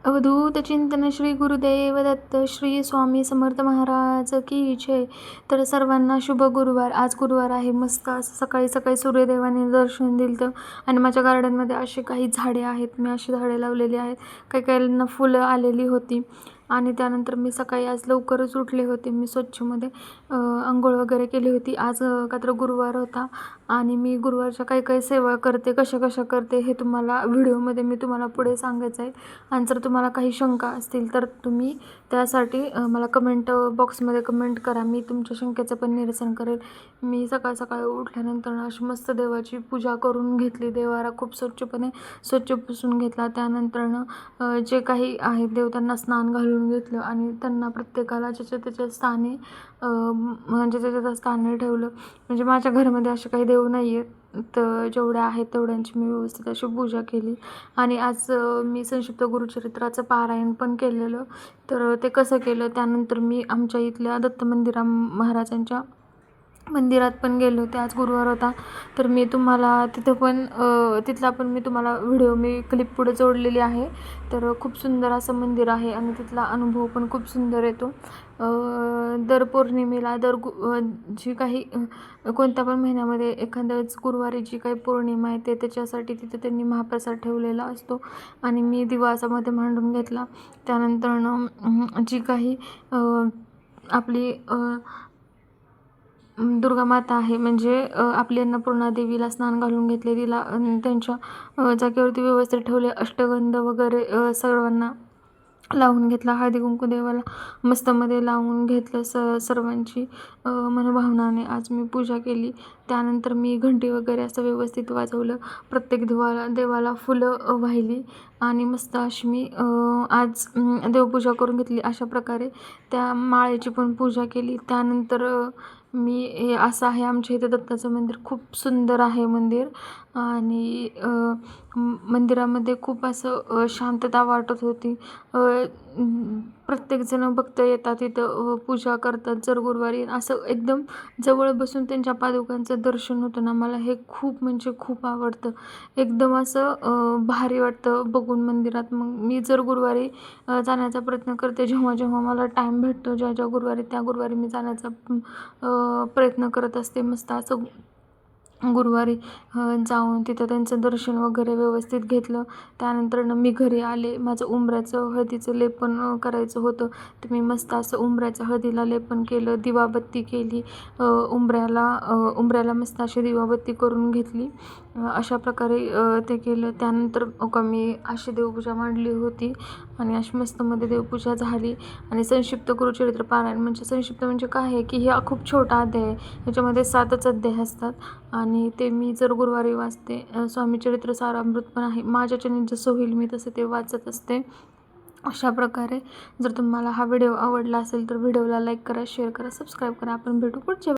अवधूत चिंतन श्री गुरुदेव दत्त श्री स्वामी समर्थ महाराज की जय. तर सर्वांना शुभ गुरुवार. आज गुरुवार आहे. मस्त असं सकाळी सकाळी सूर्यदेवाने दर्शन दिलं आणि माझ्या गार्डनमध्ये अशी काही झाडे आहेत. मी अशी झाडे लावलेली आहेत. काही काहींना फुलं आलेली होती आणि त्यानंतर मी सकाळी आज लवकरच उठले होते. मी स्वच्छमध्ये अंघोळ वगैरे केली होती. आज का तर गुरुवार होता आणि मी गुरुवारच्या काही काही सेवा करते, कशा करते हे तुम्हाला व्हिडिओमध्ये मी तुम्हाला पुढे सांगायचं आहे. आणि जर तुम्हाला काही शंका असतील तर तुम्ही त्यासाठी मला कमेंट बॉक्समध्ये कमेंट करा. मी तुमच्या शंकेचं पण निरसन करेल. मी सकाळ सकाळी उठल्यानंतर अशी मस्त देवाची पूजा करून घेतली. देवारा खूप स्वच्छ पुसून घेतला. त्यानंतरनं जे काही आहे देव त्यांना स्नान घालून घेतलं आणि त्यांना प्रत्येकाला ज्याच्या त्याच्या स्थानी म्हणजे त्याच्या स्थानी ठेवलं. म्हणजे माझ्या घरामध्ये असे काही देव नाही आहेत, तर जेवढ्या आहेत तेवढ्यांची मी व्यवस्थित अशी पूजा केली. आणि आज मी संक्षिप्त गुरुचरित्राचं पारायण पण केलेलं. तर ते कसं केलं त्यानंतर मी आमच्या इथल्या दत्त महाराजांच्या मंदिरात पण गेले होते. आज गुरुवार होता तर मी तुम्हाला तिथला पण मी तुम्हाला व्हिडिओ क्लिप पुढे जोडलेली आहे. तर खूप सुंदर असं मंदिर आहे आणि तिथला अनुभव पण खूप सुंदर येतो. दर पौर्णिमेला जी काही कोणत्या पण महिन्यामध्ये एखाद्याच गुरुवारी जी काही पौर्णिमा आहे त्याच्यासाठी तिथे त्यांनी महाप्रसाद ठेवलेला असतो आणि मी दिवा असा मध्ये मांडून घेतला. त्यानंतरनं जी काही आपली दुर्गा माता आहे म्हणजे आपली अन्नपूर्णा देवीला स्नान घालून घेतले. तिला त्यांच्या जागेवरती व्यवस्थित ठेवले. अष्टगंध वगैरे सर्वांना लावून घेतला. हळदी कुंकू देवाला मस्तमध्ये लावून घेतलं. सर्वांची मनोभावनाने आज मी पूजा केली. त्यानंतर मी घंटी वगैरे असं व्यवस्थित वाजवलं. प्रत्येक देवाला फुलं वाहिली आणि मस्त अशी मी आज देवपूजा करून घेतली. अशा प्रकारे त्या माळेची पण पूजा केली. त्यानंतर हे असं आहे आमच्या इथे दत्ताचं मंदिर. खूप सुंदर आहे मंदिर आणि मंदिरामध्ये खूप असं शांतता वाटत होती. प्रत्येकजण भक्त येतात इथं पूजा करतात. जर गुरुवारी असं एकदम जवळ बसून त्यांच्या पादुकांचं दर्शन होतं ना, मला हे खूप म्हणजे खूप आवडतं. एकदम असं भारी वाटतं बघून मंदिरात. मग मी जर गुरुवारी जाण्याचा प्रयत्न करते. जेव्हा मला टाईम भेटतो ज्या गुरुवारी त्या गुरुवारी मी जाण्याचा प्रयत्न करत असते. मस्त असं गुरुवारी जाऊन तिथं त्यांचं दर्शन वगैरे व्यवस्थित घेतलं. त्यानंतरनं मी घरी आले. माझं उंबऱ्याचं हळदीचं लेपन करायचं होतं तर मी मस्त असं उंबऱ्याचं हळदीला लेपन केलं. दिवाबत्ती केली. उंबऱ्याला मस्त अशी दिवाबत्ती करून घेतली. अशा प्रकारे ते केलं. त्यानंतर मी अशी देवपूजा मांडली होती आणि अशी मस्तमध्ये देवपूजा झाली. आणि संक्षिप्त गुरुचरित्र पारायण म्हणजे संक्षिप्त म्हणजे काय आहे की हा खूप छोटा अध्याय आहे. ह्याच्यामध्ये 7च अध्याय असतात आणि ते मी जर गुरुवारी वाचते. स्वामी चरित्र सारामृत पण आहे. माझ्याच्याने जसं होईल मी तसं ते वाचत असते. अशा प्रकारे जर तुम्हाला हा व्हिडिओ आवडला असेल तर व्हिडिओला लाईक करा, शेअर करा, सबस्क्राईब करा. आपण भेटू पुढच्या